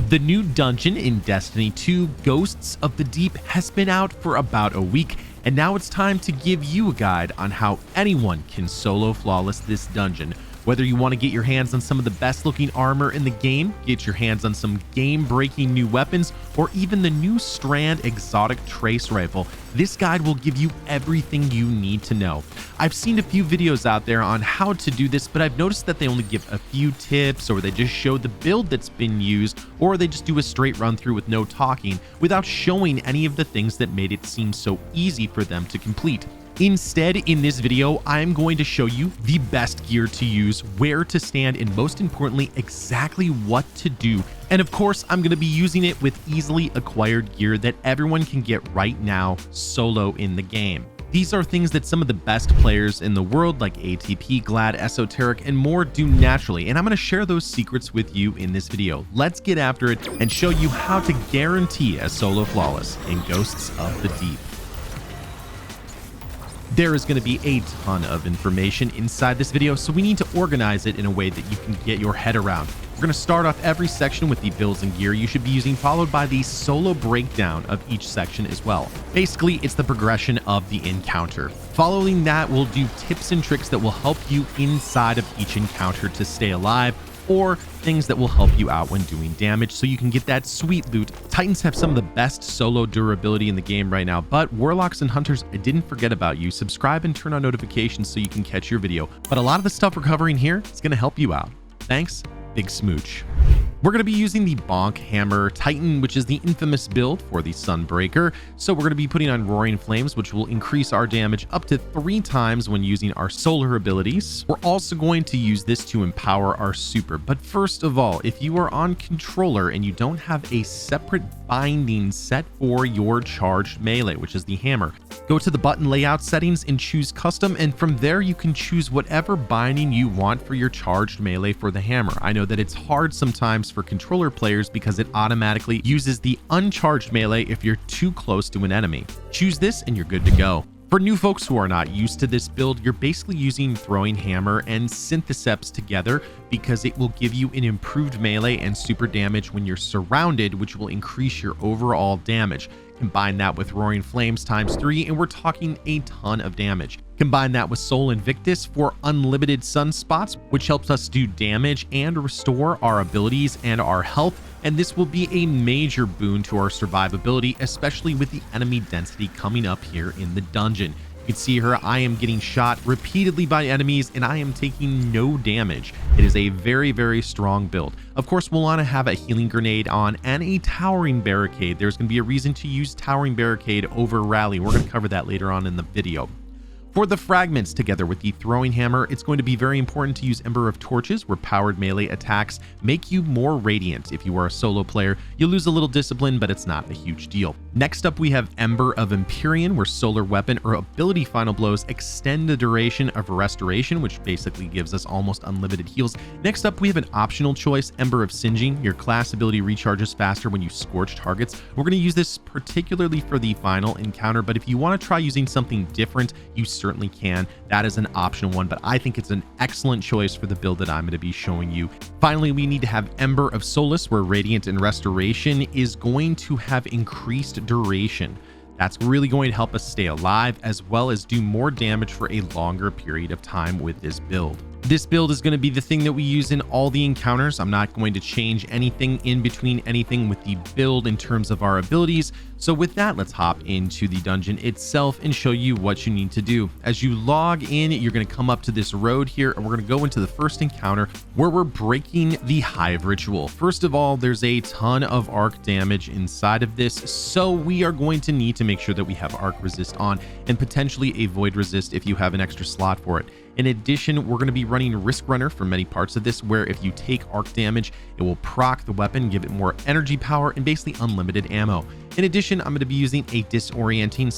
The new dungeon in Destiny 2, Ghosts of the Deep, has been out for about a week, and now it's time to give you a guide on how anyone can solo flawless this dungeon. Whether you want to get your hands on some of the best looking armor in the game, get your hands on some game-breaking new weapons, or even the new Strand exotic trace rifle, this guide will give you everything you need to know. I've seen a few videos out there on how to do this, but I've noticed that they only give a few tips, or they just show the build that's been used, or they just do a straight run through with no talking without showing any of the things that made it seem so easy for them to complete. Instead, in this video, I'm going to show you the best gear to use, where to stand, and most importantly, exactly what to do. And of course, I'm going to be using it with easily acquired gear that everyone can get right now solo in the game. These are things that some of the best players in the world like ATP, Glad, Esoteric, and more do naturally, and I'm going to share those secrets with you in this video. Let's get after it and show you how to guarantee a solo flawless in Ghosts of the Deep. There is going to be a ton of information inside this video, so we need to organize it in a way that you can get your head around. We're going to start off every section with the builds and gear you should be using, followed by the solo breakdown of each section as well. Basically, it's the progression of the encounter. Following that, we'll do tips and tricks that will help you inside of each encounter to stay alive, or things that will help you out when doing damage so you can get that sweet loot. Titans have some of the best solo durability in the game right now, but Warlocks and Hunters, I didn't forget about you. Subscribe and turn on notifications so you can catch your video. But a lot of the stuff we're covering here is going to help you out. Thanks, big smooch. We're going to be using the Bonk Hammer Titan, which is the infamous build for the Sunbreaker. So we're going to be putting on Roaring Flames, which will increase our damage up to 3 times when using our solar abilities. We're also going to use this to empower our super. But first of all, if you are on controller and you don't have a separate binding set for your charged melee, which is the hammer, go to the button layout settings and choose custom, and from there you can choose whatever binding you want for your charged melee for the hammer. I know that it's hard sometimes for controller players because it automatically uses the uncharged melee if you're too close to an enemy. Choose this and you're good to go. For new folks who are not used to this build, you're basically using Throwing Hammer and Syntheseps together because it will give you an improved melee and super damage when you're surrounded, which will increase your overall damage. Combine that with Roaring Flames ×3 and we're talking a ton of damage. Combine that with Soul Invictus for unlimited sunspots, which helps us do damage and restore our abilities and our health. And this will be a major boon to our survivability, especially with the enemy density coming up here in the dungeon. You can see here, I am getting shot repeatedly by enemies and I am taking no damage. It is a very, very strong build. Of course, we'll want to have a healing grenade on and a towering barricade. There's going to be a reason to use towering barricade over rally. We're going to cover that later on in the video. For the fragments, together with the Throwing Hammer, it's going to be very important to use Ember of Torches, where powered melee attacks make you more radiant. If you are a solo player, you'll lose a little discipline, but it's not a huge deal. Next up, we have Ember of Empyrean, where solar weapon or ability final blows extend the duration of restoration, which basically gives us almost unlimited heals. Next up, we have an optional choice, Ember of Singeing. Your class ability recharges faster when you scorch targets. We're going to use this particularly for the final encounter, but if you want to try using something different, you certainly can. That is an optional one, but I think it's an excellent choice for the build that I'm going to be showing you. Finally, we need to have Ember of Solace, where Radiant and Restoration is going to have increased duration. That's really going to help us stay alive as well as do more damage for a longer period of time with this build. This build is going to be the thing that we use in all the encounters. I'm not going to change anything in between anything with the build in terms of our abilities. So with that, let's hop into the dungeon itself and show you what you need to do. As you log in, you're going to come up to this road here and we're going to go into the first encounter where we're breaking the Hive Ritual. First of all, there's a ton of arc damage inside of this, so we are going to need to make sure that we have arc resist on and potentially a void resist if you have an extra slot for it. In addition, we're going to be running Risk Runner for many parts of this, where if you take arc damage, it will proc the weapon, give it more energy power, and basically unlimited ammo. In addition, I'm going to be using a disorienting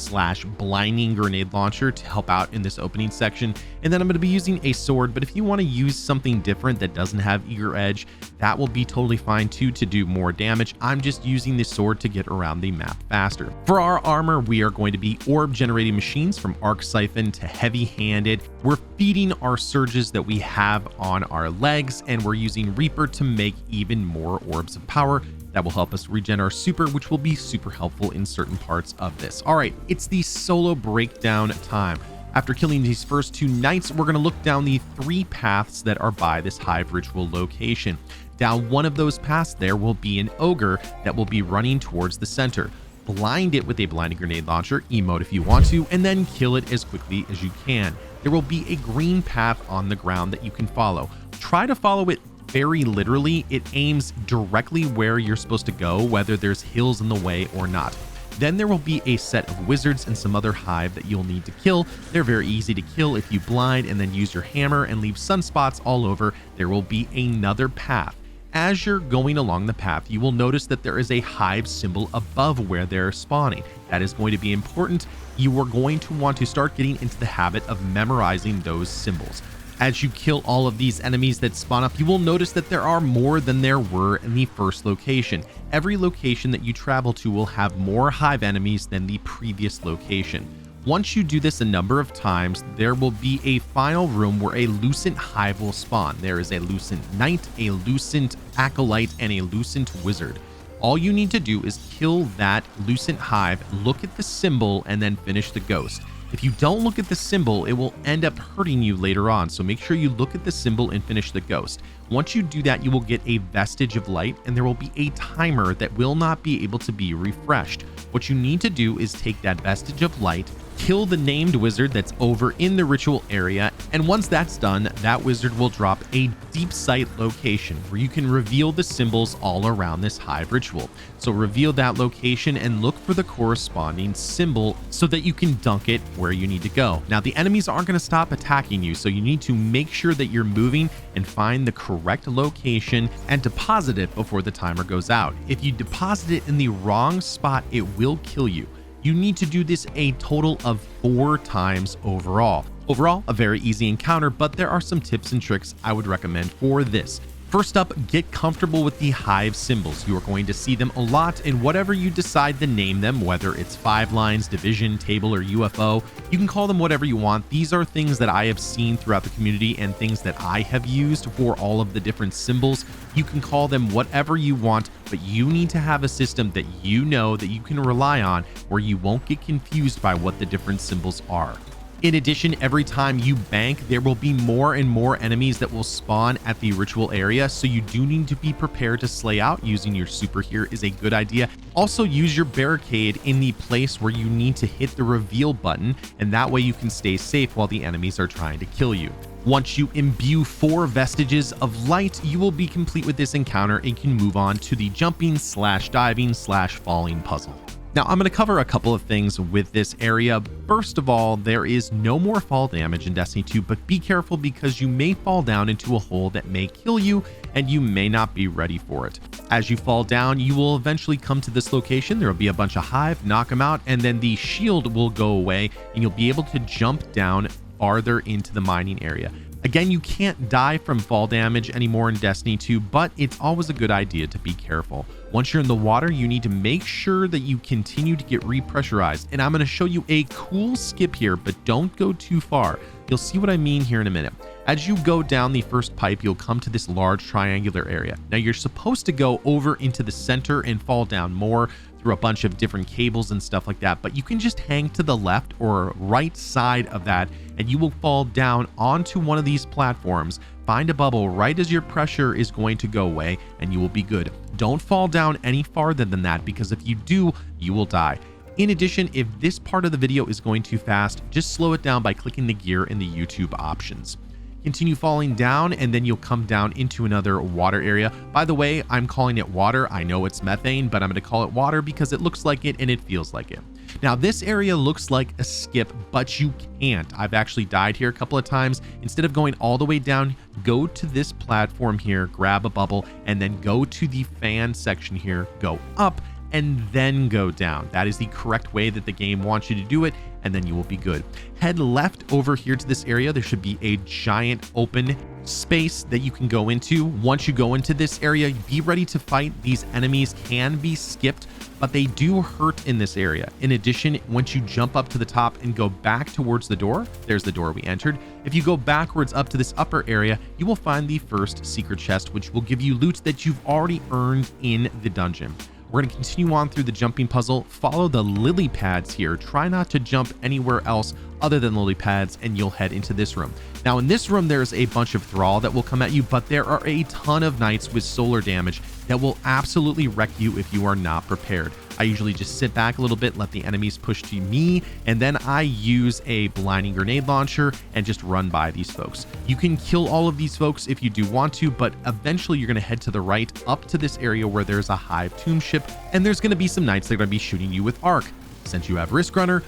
/ blinding grenade launcher to help out in this opening section. And then I'm going to be using a sword, but if you want to use something different that doesn't have eager edge, that will be totally fine too to do more damage. I'm just using the sword to get around the map faster. For our armor, we are going to be orb generating machines from arc siphon to heavy handed. We're feeding our surges that we have on our legs, and we're using Reaper to make even more orbs of power. That will help us regen our super, which will be super helpful in certain parts of this. All right, it's the solo breakdown time. After killing these first 2 knights, we're going to look down the 3 paths that are by this hive ritual location. Down one of those paths, there will be an ogre that will be running towards the center. Blind it with a blinding grenade launcher, emote if you want to, and then kill it as quickly as you can. There will be a green path on the ground that you can follow. Try to follow it very literally. It aims directly where you're supposed to go, whether there's hills in the way or not. Then there will be a set of wizards and some other hive that you'll need to kill. They're very easy to kill if you blind and then use your hammer and leave sunspots all over. There will be another path. As you're going along the path, you will notice that there is a hive symbol above where they're spawning. That is going to be important. You are going to want to start getting into the habit of memorizing those symbols. As you kill all of these enemies that spawn up, you will notice that there are more than there were in the first location. Every location that you travel to will have more hive enemies than the previous location. Once you do this a number of times, there will be a final room where a lucent hive will spawn. There is a lucent knight, a lucent acolyte, and a lucent wizard. All you need to do is kill that lucent hive, look at the symbol, and then finish the ghost. If you don't look at the symbol, it will end up hurting you later on, so make sure you look at the symbol and finish the ghost. Once you do that, you will get a vestige of light, and there will be a timer that will not be able to be refreshed. What you need to do is take that vestige of light, kill the named wizard that's over in the ritual area, and once that's done, that wizard will drop a deep sight location where you can reveal the symbols all around this hive ritual. So reveal that location and look for the corresponding symbol so that you can dunk it where you need to go. Now, the enemies aren't going to stop attacking you, so you need to make sure that you're moving and find the correct location and deposit it before the timer goes out. If you deposit it in the wrong spot, it will kill you. You need to do this a total of 4 times overall. Overall, a very easy encounter, but there are some tips and tricks I would recommend for this. First up, get comfortable with the hive symbols. You are going to see them a lot in whatever you decide to name them, whether it's 5 lines, division, table, or UFO. You can call them whatever you want. These are things that I have seen throughout the community and things that I have used for all of the different symbols. You can call them whatever you want, but you need to have a system that you know that you can rely on where you won't get confused by what the different symbols are. In addition, every time you bank, there will be more and more enemies that will spawn at the ritual area, so you do need to be prepared to slay out. Using your super here is a good idea. Also, use your barricade in the place where you need to hit the reveal button, and that way you can stay safe while the enemies are trying to kill you. Once you imbue 4 vestiges of light, you will be complete with this encounter and can move on to the jumping / diving / falling puzzle. Now, I'm going to cover a couple of things with this area. First of all, there is no more fall damage in Destiny 2, but be careful because you may fall down into a hole that may kill you and you may not be ready for it. As you fall down, you will eventually come to this location. There will be a bunch of hive, knock them out, and then the shield will go away and you'll be able to jump down farther into the mining area. Again, you can't die from fall damage anymore in Destiny 2, but it's always a good idea to be careful. Once you're in the water, you need to make sure that you continue to get repressurized. And I'm going to show you a cool skip here, but don't go too far. You'll see what I mean here in a minute. As you go down the first pipe, you'll come to this large triangular area. Now, you're supposed to go over into the center and fall down more through a bunch of different cables and stuff like that, but you can just hang to the left or right side of that and you will fall down onto one of these platforms. Find a bubble right as your pressure is going to go away and you will be good. Don't fall down any farther than that, because if you do, you will die. In addition, if this part of the video is going too fast, just slow it down by clicking the gear in the YouTube options. Continue falling down and then you'll come down into another water area. By the way, I'm calling it water. I know it's methane, but I'm going to call it water because it looks like it and it feels like it. Now, this area looks like a skip, but you can't. I've actually died here a couple of times. Instead of going all the way down, go to this platform here, grab a bubble, and then go to the fan section here, go up, and then go down. That is the correct way that the game wants you to do it, and then you will be good. Head left over here to this area. There should be a giant open space that you can go into. Once you go into this area, be ready to fight. These enemies can be skipped, but they do hurt in this area. In addition, once you jump up to the top and go back towards the door, there's the door we entered. If you go backwards up to this upper area, you will find the first secret chest, which will give you loot that you've already earned in the dungeon. We're going to continue on through the jumping puzzle. Follow the lily pads here. Try not to jump anywhere else other than lily pads, and you'll head into this room. Now, in this room, there's a bunch of thrall that will come at you, but there are a ton of knights with solar damage that will absolutely wreck you if you are not prepared. I usually just sit back a little bit, let the enemies push to me, and then I use a blinding grenade launcher and just run by these folks. You can kill all of these folks if you do want to, but eventually you're going to head to the right up to this area where there's a hive tomb ship, and there's going to be some knights that are going to be shooting you with arc. Since you have Risk Runner,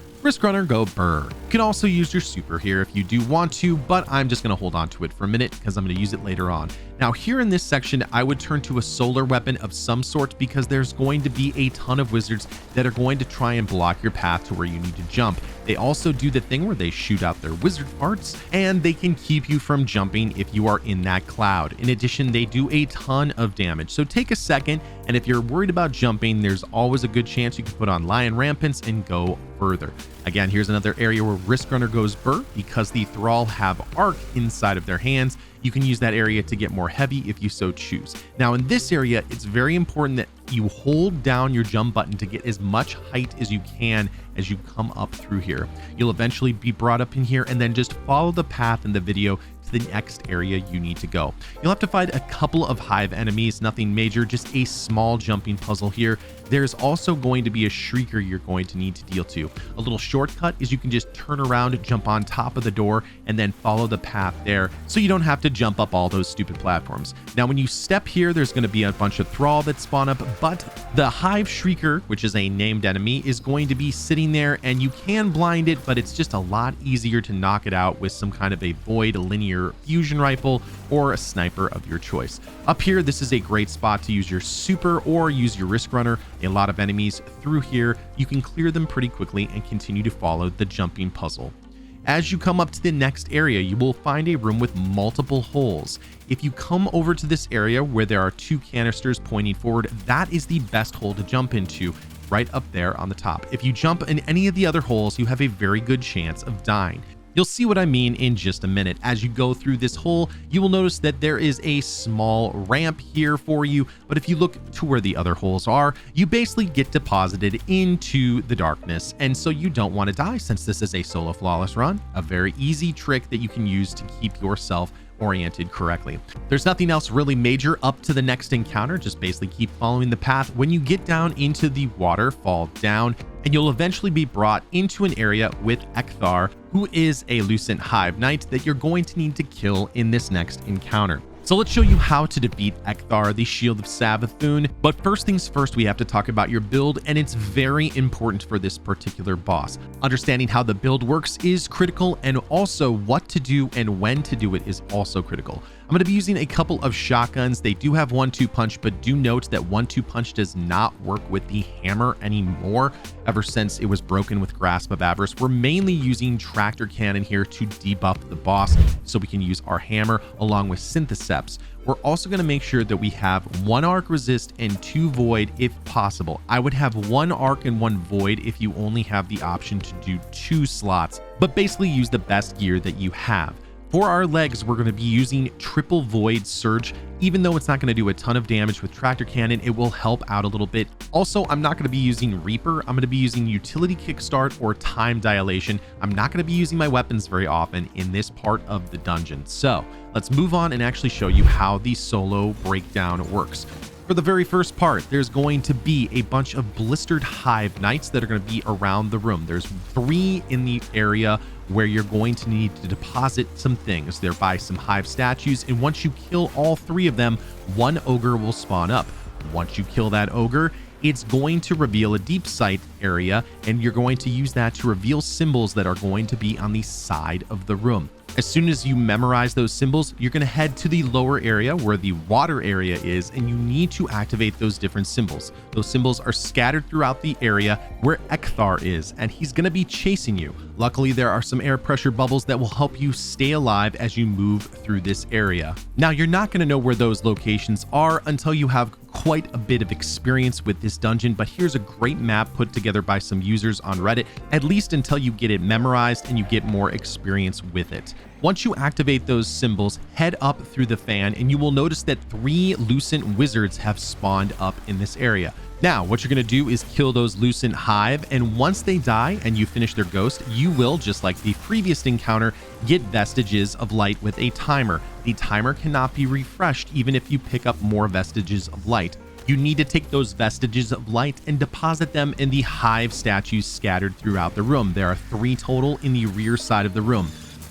go burn. You can also use your super here if you do want to, but I'm just going to hold on to it for a minute because I'm going to use it later on. Now, here in this section, I would turn to a solar weapon of some sort because there's going to be a ton of wizards that are going to try and block your path to where you need to jump. They also do the thing where they shoot out their wizard parts, and they can keep you from jumping if you are in that cloud. In addition, they do a ton of damage. So take a second, and if you're worried about jumping, there's always a good chance you can put on Lion Rampants and go further. Again, here's another area where Risk Runner goes burr because the thrall have arc inside of their hands. You can use that area to get more heavy if you so choose. Now, in this area, it's very important that you hold down your jump button to get as much height as you can as you come up through here. You'll eventually be brought up in here, and then just follow the path in the video to the next area you need to go. You'll have to fight a couple of hive enemies, nothing major, just a small jumping puzzle here. There's also going to be a shrieker you're going to need to deal to. A little shortcut is you can just turn around, jump on top of the door, and then follow the path there so you don't have to jump up all those stupid platforms. Now, when you step here, there's going to be a bunch of thrall that spawn up, but the hive shrieker, which is a named enemy, is going to be sitting there, and you can blind it, but it's just a lot easier to knock it out with some kind of a void linear fusion rifle or a sniper of your choice. Up here, this is a great spot to use your super or use your Risk Runner. A lot of enemies through here. You can clear them pretty quickly and continue to follow the jumping puzzle. As you come up to the next area, you will find a room with multiple holes. If you come over to this area where there are 2 canisters pointing forward, that is the best hole to jump into, right up there on the top. If you jump in any of the other holes, you have a very good chance of dying. You'll see what I mean in just a minute. As you go through this hole, you will notice that there is a small ramp here for you, but if you look to where the other holes are, you basically get deposited into the darkness, and so you don't want to die since this is a solo flawless run. A very easy trick that you can use to keep yourself oriented correctly. There's nothing else really major up to the next encounter. Just basically keep following the path. When you get down into the water, fall down, and you'll eventually be brought into an area with Ecthar, who is a Lucent Hive Knight that you're going to need to kill in this next encounter. So let's show you how to defeat Ecthar, the Shield of Savathun. But first things first, we have to talk about your build, and it's very important for this particular boss. Understanding how the build works is critical, and also what to do and when to do it is also critical. I'm going to be using a couple of shotguns. They do have 1-2 punch, but do note that 1-2 punch does not work with the hammer anymore ever since it was broken with Grasp of Avarice. We're mainly using tractor cannon here to debuff the boss so we can use our hammer along with Syntheseps. We're also going to make sure that we have 1 arc resist and 2 void if possible. I would have 1 arc and 1 void if you only have the option to do 2 slots, but basically use the best gear that you have. For our legs, we're going to be using triple void surge. Even though it's not going to do a ton of damage with tractor cannon, it will help out a little bit. Also, I'm not going to be using Reaper. I'm going to be using utility kickstart or time dilation. I'm not going to be using my weapons very often in this part of the dungeon. So let's move on and actually show you how the solo breakdown works. For the very first part, there's going to be a bunch of blistered hive knights that are going to be around the room. There's 3 in the area where you're going to need to deposit some things, thereby some hive statues, and once you kill all 3 of them, 1 ogre will spawn up. Once you kill that ogre, it's going to reveal a deep sight area, and you're going to use that to reveal symbols that are going to be on the side of the room. As soon as you memorize those symbols, you're going to head to the lower area where the water area is, and you need to activate those different symbols. Those symbols are scattered throughout the area where Ecthar is, and he's going to be chasing you. Luckily, there are some air pressure bubbles that will help you stay alive as you move through this area. Now, you're not going to know where those locations are until you have quite a bit of experience with this dungeon, but here's a great map put together by some users on Reddit, at least until you get it memorized and you get more experience with it. Once you activate those symbols, head up through the fan and you will notice that 3 Lucent Wizards have spawned up in this area. Now, what you're going to do is kill those Lucent Hive, and once they die and you finish their ghost, you will, just like the previous encounter, get Vestiges of Light with a timer. The timer cannot be refreshed even if you pick up more Vestiges of Light. You need to take those Vestiges of Light and deposit them in the Hive statues scattered throughout the room. There are 3 total in the rear side of the room.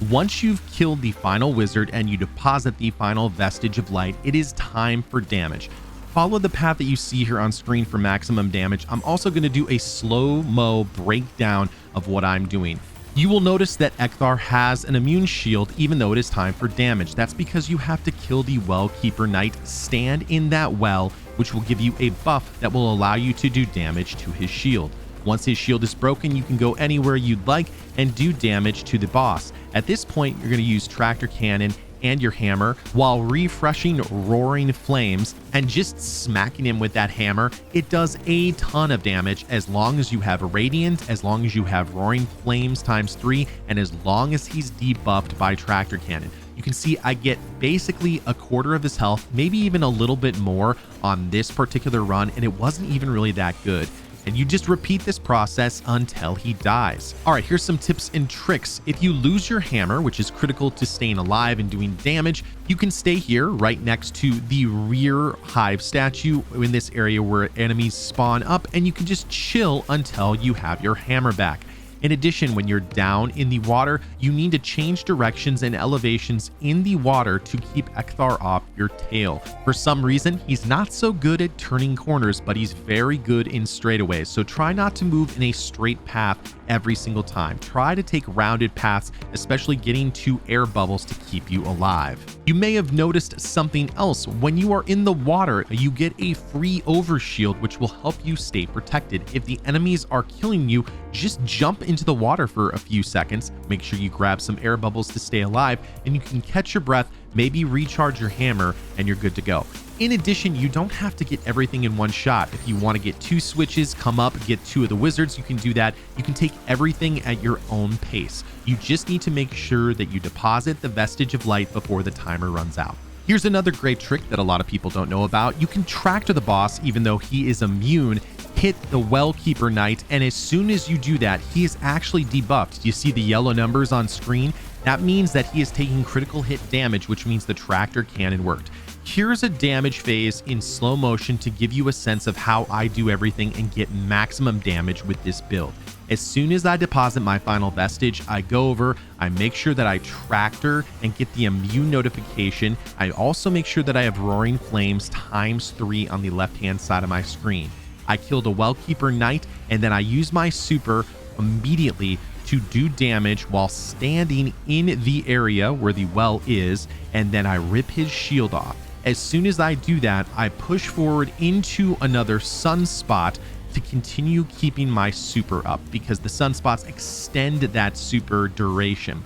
Once you've killed the final wizard and you deposit the final Vestige of Light, it is time for damage. Follow the path that you see here on screen for maximum damage. I'm also going to do a slow-mo breakdown of what I'm doing. You will notice that Ecthar has an immune shield even though it is time for damage. That's because you have to kill the Well Keeper Knight, stand in that well, which will give you a buff that will allow you to do damage to his shield. Once his shield is broken, you can go anywhere you'd like and do damage to the boss. At this point, you're going to use Tractor Cannon and your hammer while refreshing Roaring Flames and just smacking him with that hammer. It does a ton of damage as long as you have Radiant, as long as you have Roaring Flames ×3, and as long as he's debuffed by Tractor Cannon. You can see I get basically a quarter of his health, maybe even a little bit more on this particular run, and it wasn't even really that good. And you just repeat this process until he dies. All right, here's some tips and tricks. If you lose your hammer, which is critical to staying alive and doing damage, you can stay here right next to the rear Hive statue in this area where enemies spawn up, and you can just chill until you have your hammer back. In addition, when you're down in the water, you need to change directions and elevations in the water to keep Ecthar off your tail. For some reason, he's not so good at turning corners, but he's very good in straightaways. So try not to move in a straight path every single time. Try to take rounded paths, especially getting to air bubbles to keep you alive. You may have noticed something else. When you are in the water, you get a free overshield, which will help you stay protected. If the enemies are killing you, just jump into the water for a few seconds. Make sure you grab some air bubbles to stay alive, and you can catch your breath, maybe recharge your hammer, and you're good to go. In addition, you don't have to get everything in one shot. If you want to get 2 switches, come up, get 2 of the wizards, you can do that. You can take everything at your own pace. You just need to make sure that you deposit the Vestige of Light before the timer runs out. Here's another great trick that a lot of people don't know about. You can tractor the boss even though he is immune. Hit the Well Keeper Knight, and as soon as you do that, he is actually debuffed. You see the yellow numbers on screen? That means that he is taking critical hit damage, which means the Tractor Cannon worked. Here's a damage phase in slow motion to give you a sense of how I do everything and get maximum damage with this build. As soon as I deposit my final Vestige, I go over, I make sure that I tractor and get the immune notification. I also make sure that I have Roaring Flames ×3 on the left-hand side of my screen. I killed a Well Keeper Knight, and then I use my super immediately to do damage while standing in the area where the well is, and then I rip his shield off. As soon as I do that, I push forward into another sunspot to continue keeping my super up because the sunspots extend that super duration.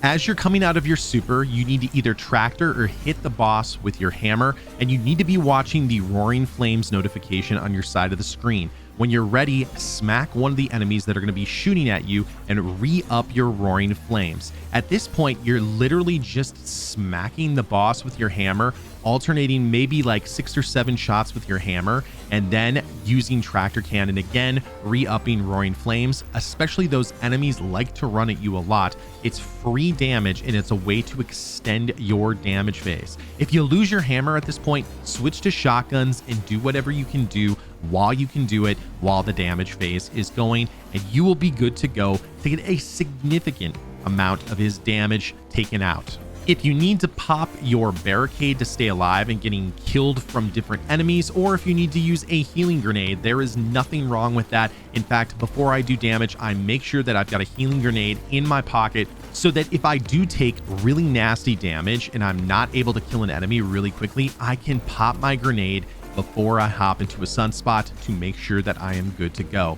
As you're coming out of your super, you need to either tractor or hit the boss with your hammer, and you need to be watching the Roaring Flames notification on your side of the screen. When you're ready, smack one of the enemies that are going to be shooting at you and re-up your Roaring Flames. At this point, you're literally just smacking the boss with your hammer, alternating maybe like 6 or 7 shots with your hammer, and then using Tractor Cannon again, re-upping Roaring Flames. Especially those enemies like to run at you a lot. It's free damage, and it's a way to extend your damage phase. If you lose your hammer at this point, switch to shotguns and do whatever you can do while you can do it while the damage phase is going, and you will be good to go to get a significant amount of his damage taken out. If you need to pop your barricade to stay alive and getting killed from different enemies, or if you need to use a healing grenade, there is nothing wrong with that. In fact, before I do damage, I make sure that I've got a healing grenade in my pocket so that if I do take really nasty damage and I'm not able to kill an enemy really quickly, I can pop my grenade before I hop into a sunspot to make sure that I am good to go.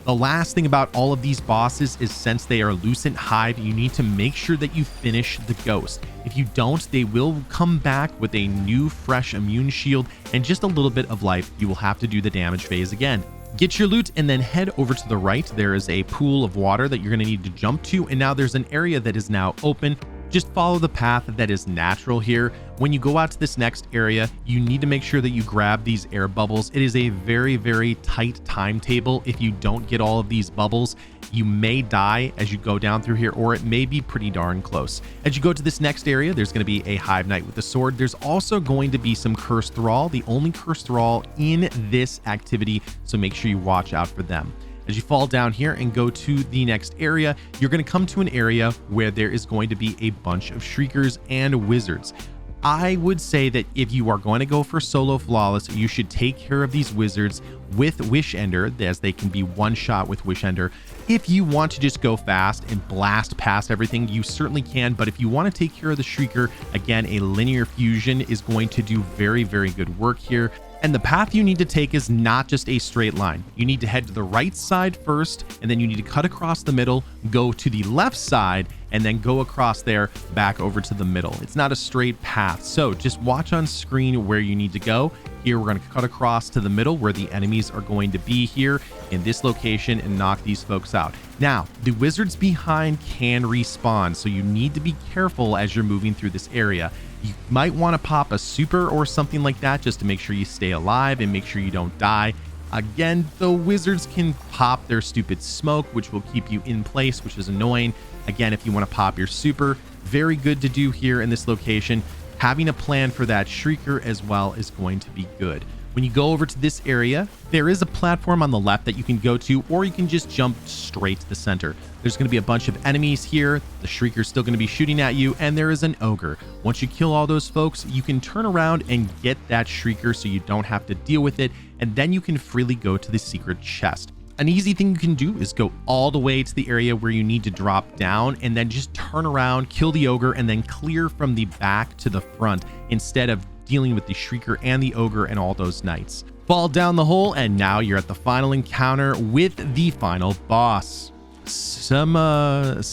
The last thing about all of these bosses is since they are Lucent Hive, you need to make sure that you finish the ghost. If you don't, they will come back with a new fresh immune shield and just a little bit of life. You will have to do the damage phase again. Get your loot and then head over to the right. There is a pool of water that you're going to need to jump to, and now there's an area that is now open. Just follow the path that is natural here. When you go out to this next area, you need to make sure that you grab these air bubbles. It is a very, very tight timetable. If you don't get all of these bubbles, you may die as you go down through here, or it may be pretty darn close. As you go to this next area, there's going to be a Hive Knight with a sword. There's also going to be some Cursed Thrall, the only Cursed Thrall in this activity, so make sure you watch out for them. As you fall down here and go to the next area, you're going to come to an area where there is going to be a bunch of Shriekers and Wizards. I would say that if you are going to go for solo flawless, you should take care of these Wizards with Wish Ender, as they can be one shot with Wish Ender. If you want to just go fast and blast past everything, you certainly can. But if you want to take care of the Shrieker, again, a linear fusion is going to do very, very good work here. And the path you need to take is not just a straight line. You need to head to the right side first, and then you need to cut across the middle, go to the left side, and then go across there back over to the middle. It's not a straight path. So just watch on screen where you need to go. Here, we're going to cut across to the middle where the enemies are going to be here in this location and knock these folks out. Now, the wizards behind can respawn, so you need to be careful as you're moving through this area. You might want to pop a super or something like that just to make sure you stay alive and make sure you don't die. Again, the wizards can pop their stupid smoke, which will keep you in place, which is annoying. Again, if you want to pop your super, very good to do here in this location. Having a plan for that Shrieker as well is going to be good. When you go over to this area, there is a platform on the left that you can go to, or you can just jump straight to the center. There's going to be a bunch of enemies here. The Shrieker's still going to be shooting at you, and there is an ogre. Once you kill all those folks, you can turn around and get that Shrieker so you don't have to deal with it, and then you can freely go to the secret chest. An easy thing you can do is go all the way to the area where you need to drop down and then just turn around, kill the ogre, and then clear from the back to the front instead of dealing with the Shrieker and the ogre and all those knights. Fall down the hole, and now you're at the final encounter with the final boss. The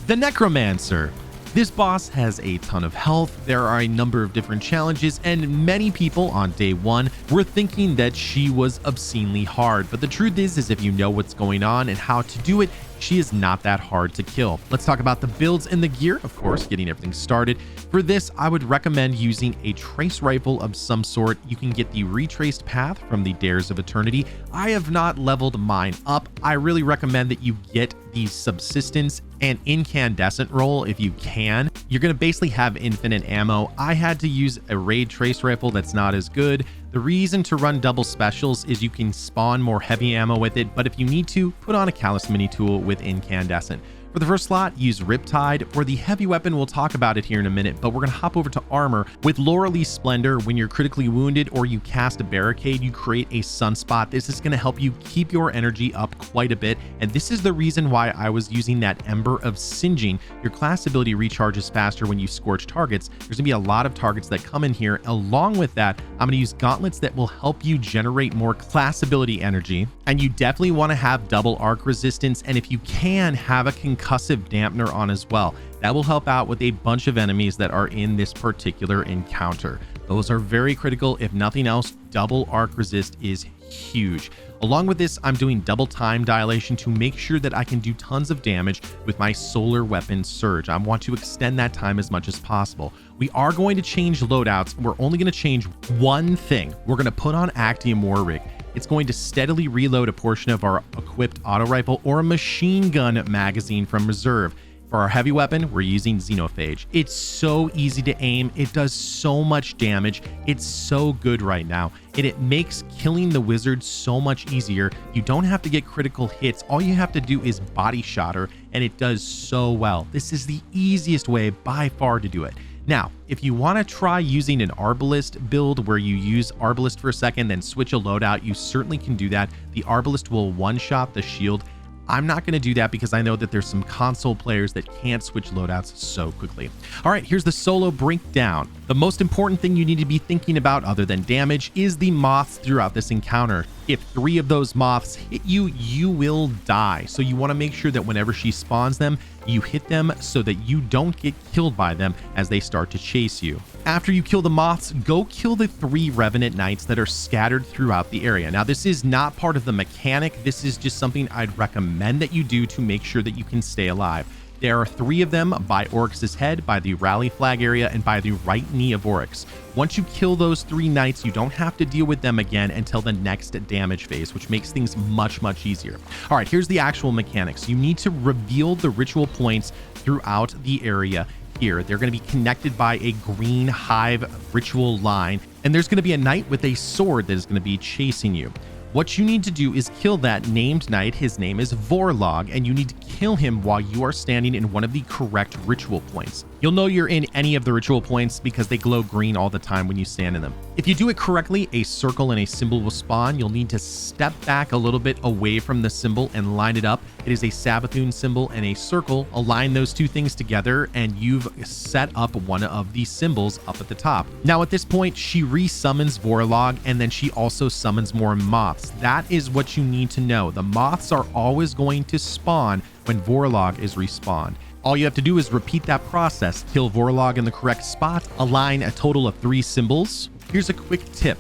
Necromancer. This boss has a ton of health. There are a number of different challenges, and many people on day one were thinking that she was obscenely hard. But the truth is if you know what's going on and how to do it, she is not that hard to kill. Let's talk about the builds and the gear, of course, getting everything started. For this, I would recommend using a trace rifle of some sort. You can get the retraced path from the Dares of Eternity. I have not leveled mine up. I really recommend that you get the subsistence and incandescent roll if you can. You're going to basically have infinite ammo. I had to use a raid trace rifle that's not as good. The reason to run double specials is you can spawn more heavy ammo with it, but if you need to, put on a Callus mini tool with incandescent. For the first slot, use Riptide. For the heavy weapon, we'll talk about it here in a minute, but we're going to hop over to armor. With Laurel's Splendor, when you're critically wounded or you cast a barricade, you create a sunspot. This is going to help you keep your energy up quite a bit, and this is the reason why I was using that Ember of Singeing. Your class ability recharges faster when you scorch targets. There's going to be a lot of targets that come in here. Along with that, I'm going to use gauntlets that will help you generate more class ability energy, and you definitely want to have double arc resistance, and if you can, have a concussive dampener on as well. That will help out with a bunch of enemies that are in this particular encounter. Those are very critical. If nothing else, double arc resist is huge. Along with this, I'm doing double time dilation to make sure that I can do tons of damage with my solar weapon surge. I want to extend that time as much as possible. We are going to change loadouts. We're only going to change one thing. We're going to put on Actium War Rig. It's going to steadily reload a portion of our equipped auto rifle or a machine gun magazine from reserve. For our heavy weapon, we're using Xenophage. It's so easy to aim. It does so much damage. It's so good right now. And it makes killing the wizard so much easier. You don't have to get critical hits. All you have to do is body shot her, and it does so well. This is the easiest way by far to do it. Now, if you want to try using an Arbalist build where you use Arbalist for a second, then switch a loadout, you certainly can do that. The Arbalist will one-shot the shield. I'm not going to do that because I know that there's some console players that can't switch loadouts so quickly. All right, here's the solo breakdown. The most important thing you need to be thinking about other than damage is the moths throughout this encounter. If 3 of those moths hit you, you will die. So you want to make sure that whenever she spawns them, you hit them so that you don't get killed by them as they start to chase you. After you kill the moths, go kill the 3 Revenant Knights that are scattered throughout the area. Now, this is not part of the mechanic. This is just something I'd recommend that you do to make sure that you can stay alive. There are 3 of them by Oryx's head, by the rally flag area, and by the right knee of Oryx. Once you kill those 3 knights, you don't have to deal with them again until the next damage phase, which makes things much easier. All right, here's the actual mechanics. You need to reveal the ritual points throughout the area here. They're going to be connected by a green hive ritual line, and there's going to be a knight with a sword that is going to be chasing you. What you need to do is kill that named knight. His name is Vorlog, and you need to kill him while you are standing in one of the correct ritual points. You'll know you're in any of the ritual points because they glow green all the time when you stand in them. If you do it correctly, a circle and a symbol will spawn. You'll need to step back a little bit away from the symbol and line it up. It is a Savathun symbol and a circle. Align those 2 things together, and you've set up one of the symbols up at the top. Now, at this point, she re-summons Vorlog, and then she also summons more moths. That is what you need to know. The moths are always going to spawn when Vorlog is respawned. All you have to do is repeat that process. Kill Vorlog in the correct spot, align a total of 3 symbols. Here's a quick tip.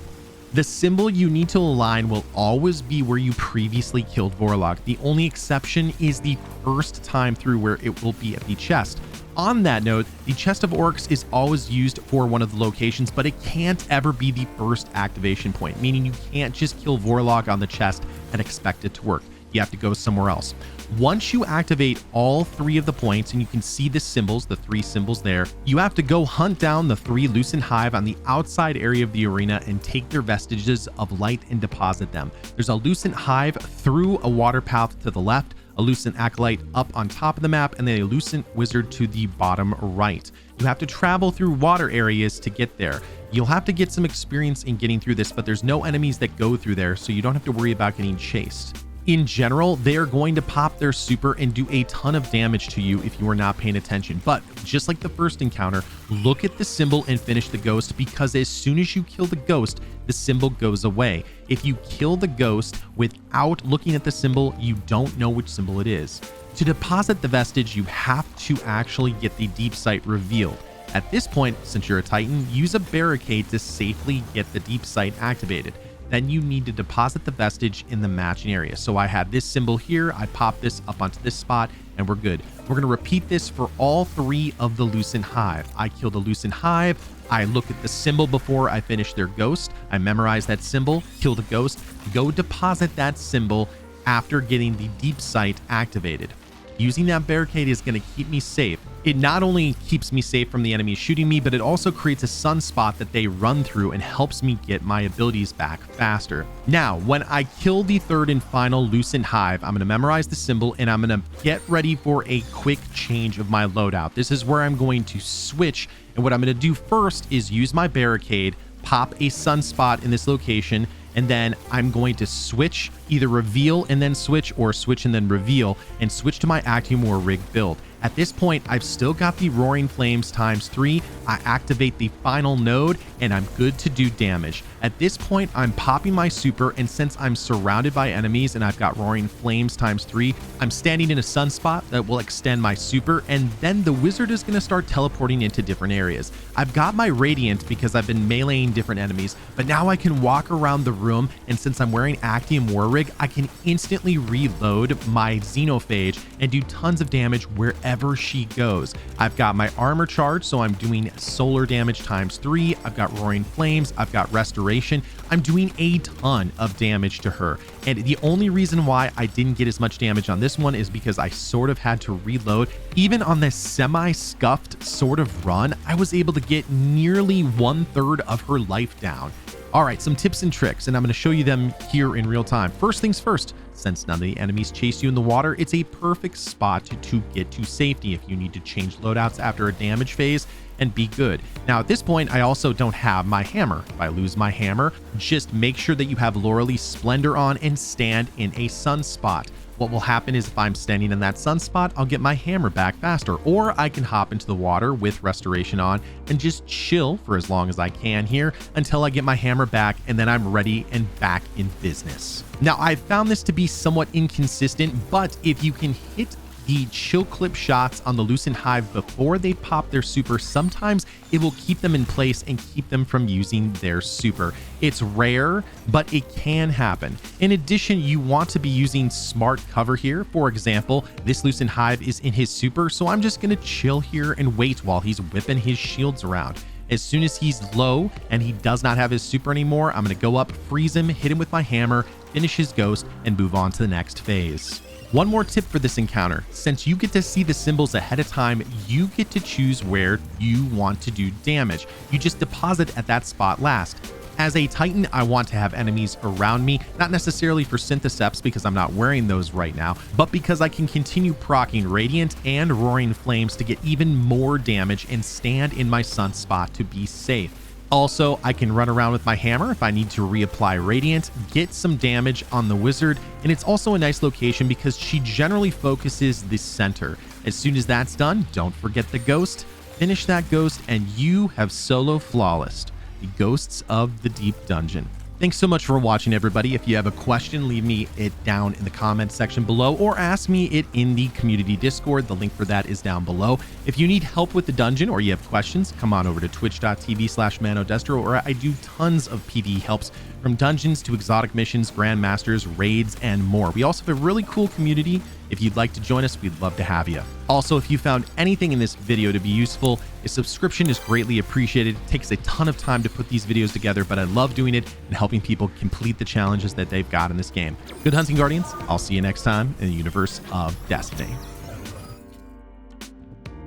The symbol you need to align will always be where you previously killed Vorlog. The only exception is the first time through, where it will be at the chest. On that note, the Chest of Oryx is always used for one of the locations, but it can't ever be the first activation point, meaning you can't just kill Vorlog on the chest and expect it to work. You have to go somewhere else. Once you activate all 3 of the points, and you can see the symbols, the 3 symbols there, you have to go hunt down the 3 Lucent Hive on the outside area of the arena and take their vestiges of light and deposit them. There's a Lucent Hive through a water path to the left, a Lucent Acolyte up on top of the map, and then a Lucent Wizard to the bottom right. You have to travel through water areas to get there. You'll have to get some experience in getting through this, but there's no enemies that go through there, so you don't have to worry about getting chased. In general, they are going to pop their super and do a ton of damage to you if you are not paying attention. But just like the first encounter, look at the symbol and finish the ghost, because as soon as you kill the ghost, the symbol goes away. If you kill the ghost without looking at the symbol, you don't know which symbol it is. To deposit the vestige, you have to actually get the deep sight revealed. At this point, since you're a Titan, use a barricade to safely get the deep sight activated. Then you need to deposit the vestige in the matching area. So I had this symbol here, I pop this up onto this spot, and we're good. We're going to repeat this for all 3 of the Lucent Hive. I kill the Lucent Hive, I look at the symbol before I finish their ghost, I memorize that symbol, kill the ghost, go deposit that symbol after getting the deep sight activated. Using that barricade is going to keep me safe. It not only keeps me safe from the enemies shooting me, but it also creates a sunspot that they run through and helps me get my abilities back faster. Now, when I kill the 3rd and final Lucent Hive, I'm going to memorize the symbol, and I'm going to get ready for a quick change of my loadout. This is where I'm going to switch, and what I'm going to do first is use my barricade, pop a sunspot in this location, and then I'm going to switch, either reveal and then switch, or switch and then reveal, and switch to my Actium War Rig build. At this point, I've still got the Roaring Flames ×3. I activate the final node, and I'm good to do damage. At this point, I'm popping my super, and since I'm surrounded by enemies and I've got Roaring Flames ×3, I'm standing in a sunspot that will extend my super, and then the wizard is going to start teleporting into different areas. I've got my Radiant because I've been meleeing different enemies, but now I can walk around the room, and since I'm wearing Actium War Rig, I can instantly reload my Xenophage and do tons of damage wherever wherever she goes. I've got my armor charge, so I'm doing solar damage ×3. I've got roaring flames. I've got restoration. I'm doing a ton of damage to her. And the only reason why I didn't get as much damage on this one is because I sort of had to reload. Even on this semi-scuffed sort of run, I was able to get nearly 1/3 of her life down. All right, some tips and tricks, and I'm going to show you them here in real time. First things first, since none of the enemies chase you in the water, it's a perfect spot to get to safety if you need to change loadouts after a damage phase and be good. Now, at this point, I also don't have my hammer. If I lose my hammer, just make sure that you have Laurel's Splendor on and stand in a sunspot. What will happen is if I'm standing in that sunspot, I'll get my hammer back faster, or I can hop into the water with restoration on and just chill for as long as I can here until I get my hammer back, and then I'm ready and back in business. Now, I've found this to be somewhat inconsistent, but if you can hit the chill clip shots on the Lucent Hive before they pop their super, sometimes it will keep them in place and keep them from using their super. It's rare, but it can happen. In addition, you want to be using smart cover here. For example, this Lucent Hive is in his super, so I'm just going to chill here and wait while he's whipping his shields around. As soon as he's low and he does not have his super anymore, I'm going to go up, freeze him, hit him with my hammer, finish his ghost, and move on to the next phase. One more tip for this encounter: since you get to see the symbols ahead of time, you get to choose where you want to do damage. You just deposit at that spot last. As a Titan, I want to have enemies around me, not necessarily for Syntheseps because I'm not wearing those right now, but because I can continue proccing Radiant and Roaring Flames to get even more damage and stand in my sunspot to be safe. Also, I can run around with my hammer if I need to reapply Radiant, get some damage on the wizard, and it's also a nice location because she generally focuses the center. As soon as that's done, don't forget the ghost. Finish that ghost and you have solo flawless the Ghosts of the Deep Dungeon. Thanks so much for watching, everybody. If you have a question, leave me it down in the comments section below or ask me it in the community Discord. The link for that is down below. If you need help with the dungeon or you have questions, come on over to twitch.tv/ManoDestra, where I do tons of PvE helps from dungeons to exotic missions, grandmasters, raids, and more. We also have a really cool community. If you'd like to join us, we'd love to have you. Also, if you found anything in this video to be useful, a subscription is greatly appreciated. It takes a ton of time to put these videos together, but I love doing it and helping people complete the challenges that they've got in this game. Good hunting, Guardians. I'll see you next time in the universe of Destiny.